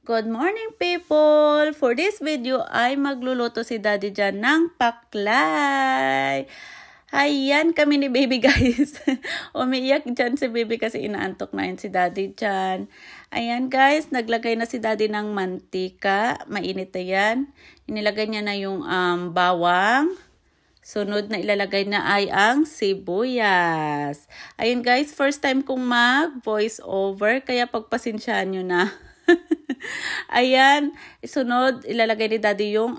Good morning people! For this video ay magluluto si Daddy Jan ng paklay. Ayan kami ni baby guys. Umiiyak dyan si baby kasi inaantok na yun si Daddy Jan. Ayan guys, naglagay na si Daddy ng mantika. Mainit na yan. Inilagay niya na yung bawang. Sunod na ilalagay na ay ang sibuyas. Ayun guys, first time kong mag voice over kaya pagpasensyaan nyo na. Ayan, sunod ilalagay ni Daddy yung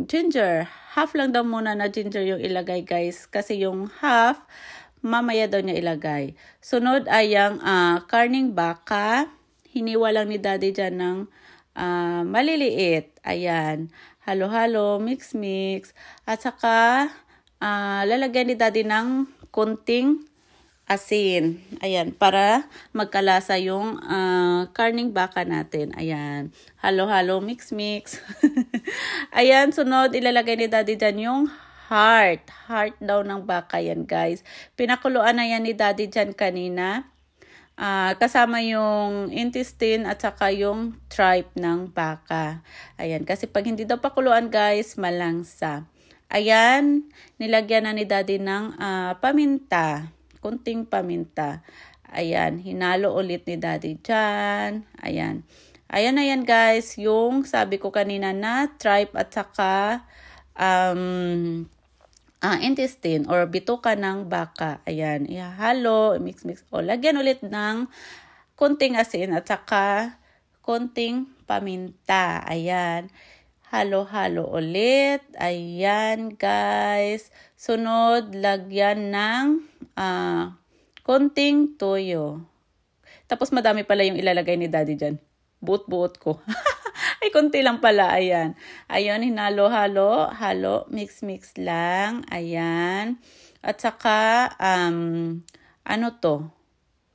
ginger. Half lang daw muna na ginger yung ilagay guys kasi yung half mamaya daw niya ilagay. Sunod ay ang karning baka. Hiniwa lang ni Daddy dyan ng maliliit. Ayan. Halo-halo, mix-mix. At saka, lalagyan ni Daddy ng konting asin. Ayan, para magkalasa yung karning baka natin. Ayan. Halo-halo, mix-mix. Ayan, sunod, ilalagay ni Daddy dyan yung heart. Heart daw ng baka yan, guys. Pinakuluan na yan ni Daddy dyan kanina. Kasama yung intestine at saka yung tripe ng baka. Ayan, kasi pag hindi daw pakuluan guys, malangsa. Ayan, nilagyan na ni Daddy ng paminta. Kunting paminta. Ayan, hinalo ulit ni Daddy dyan. Ayan. Ayan na yan guys, yung sabi ko kanina na tripe at saka intestine or bituka ng baka. Ayan, ihalo, mix-mix. O, lagyan ulit ng konting asin at saka konting paminta. Ayan, halo-halo ulit. Ayan, guys. Sunod, lagyan ng konting toyo. Tapos madami pala yung ilalagay ni Daddy dyan. Buot-buot ko. Ay, konti lang pala. Ayan. Ayun, hinalo-halo. Halo. Mix-mix lang. Ayan. At saka, ano to?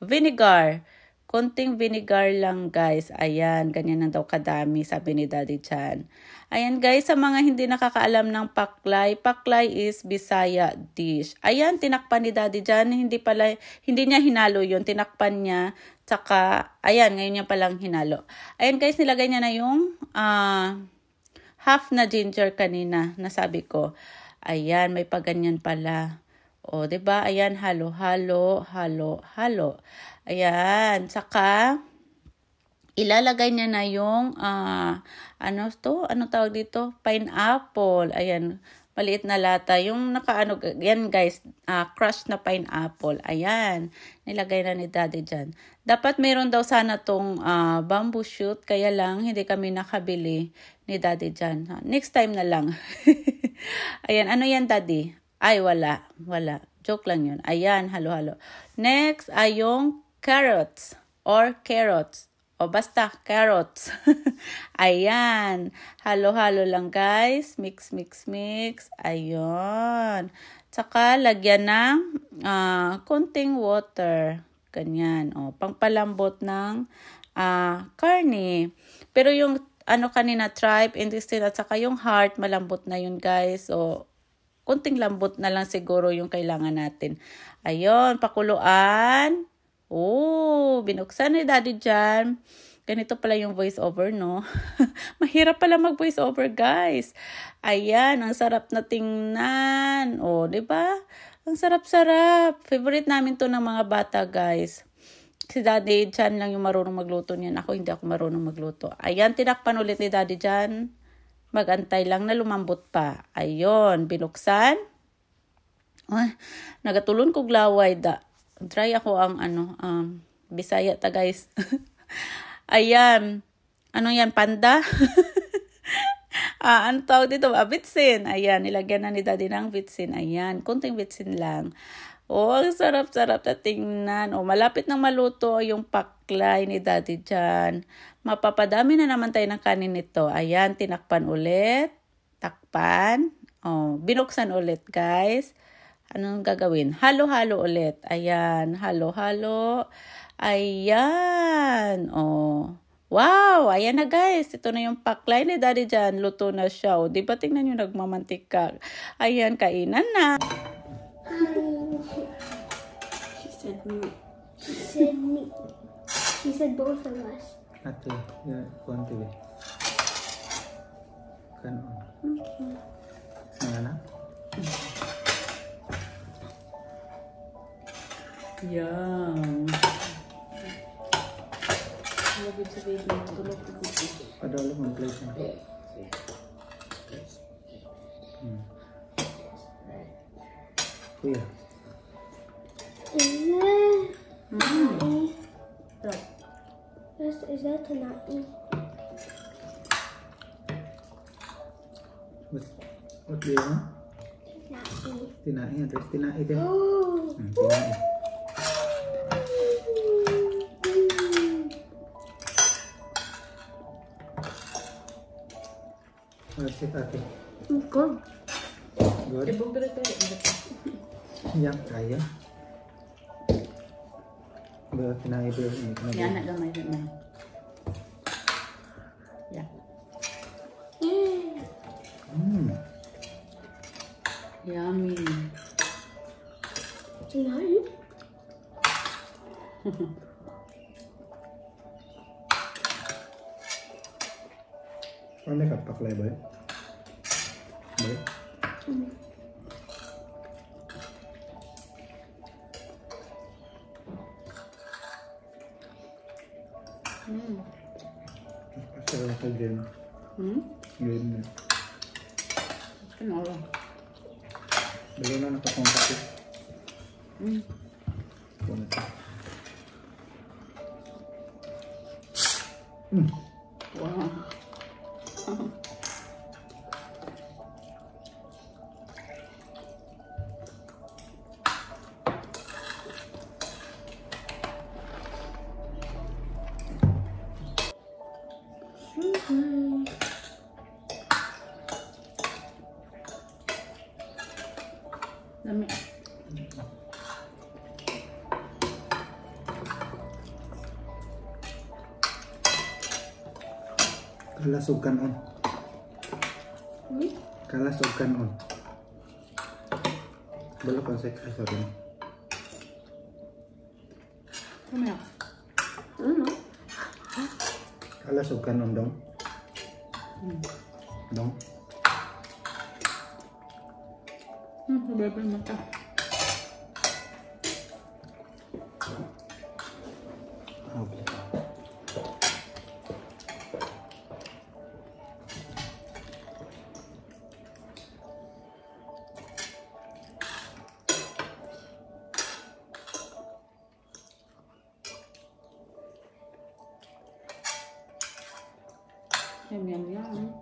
Vinegar. Konting vinegar lang, guys. Ayan. Ganyan na daw kadami, sabi ni Daddy Jan. Ayan, guys. Sa mga hindi nakakaalam ng paklay, paklay is Bisaya dish. Ayan, tinakpan ni Daddy Jan. Hindi niya hinalo yun. Tinakpan niya. Tsaka, ayan, ngayon niya palang hinalo. Ayan guys, nilagay niya na yung half na ginger kanina, nasabi ko. Ayan, may paganyan pala. O, diba? Ayan, halo-halo, halo-halo. Ayan, tsaka, ilalagay niya na yung, ano to? Ano tawag dito? Pineapple. Ayan, maliit na lata. Yung nakaano, yan guys, crushed na pineapple. Ayan, nilagay na ni Daddy dyan. Dapat mayroon daw sana tong bamboo shoot, kaya lang hindi kami nakabili ni Daddy dyan. Next time na lang. Ayan, ano yan Daddy? Ay, wala. Joke lang yun. Ayan, halo-halo. Next ay yung carrots or carrots. O basta, carrots. Ayan. Halo-halo lang guys. Mix. Ayun. Tsaka lagyan ng konting water. Ganyan. O, pangpalambot ng karne. Pero yung kanina, tripe, intestine at saka yung heart, malambot na yun guys. O, konting lambot na lang siguro yung kailangan natin. Ayun, pakuluan. Oh, binuksan ni Daddy Jan. Ganito pala yung voice over, no? Mahirap pala mag voice over, guys. Ayan, ang sarap na tingnan. Oh, 'di ba? Ang sarap-sarap. Favorite namin 'to ng mga bata, guys. Si Daddy Jan lang yung marunong magluto niyan. Ako hindi ako marunong magluto. Ayan, tinakpan ulit ni Daddy Jan. Magantay lang na lumambot pa. Ayun, binuksan. Oh, nagatulon ko glaway da. Try ako ang Bisaya ta guys. Ayan. Ano yan? Panda? Ano tawag dito? Bitsin. Ayan. Nilagyan na ni Daddy ng bitsin. Ayan. Kunting bitsin lang. Oh, ang sarap-sarap na tingnan. Oh, malapit nang maluto yung paklay ni Daddy Jan. Mapapadami na naman tayo ng kanin nito. Ayan. Tinakpan ulit. Takpan. Oh, binuksan ulit guys. Anong gagawin? Halo-halo ulit. Ayan. Halo-halo. Ayan. Oh. Wow. Ayan na guys. Ito na yung paklay ni Daddy Jan. Luto na siya. O, diba tingnan nyo nagmamantika? Ayan. Kainan na. She said me. She said both of us. Ate, konti ba? Kanon. Mana? Yum. Padahal mo plate na. Kuya. Is that tanai? What do you want? Tinai. Address tinai din. Oh. Tinai. What's it, ate? Good. Good? Yang kaya. Ba, tinai din. Yan, nagamay din na. Yan. Yummy. Tanai? Ano ka paklay ba? Ba? Pasarap ka din. Good na. Kenapa? Belum na nakakontak eh. Kontak. Wow. Lami. Kalasog kanon. Kalasog kanon. Bala pa sa kasar din. Ano yan? Kalasog kanon dong. Dong. Berapa mata? Okay. Yum, yum, yum.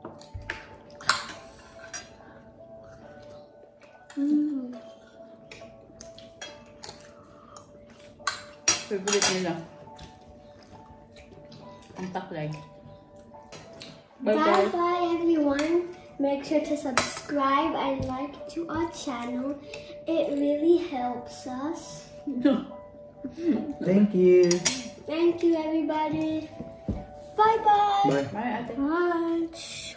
Favorite nila. Ang taklay. Bye-bye. Bye everyone. Make sure to subscribe and like to our channel. It really helps us. Thank you. Thank you everybody. Bye bye. Bye. Bye, ate. Bye.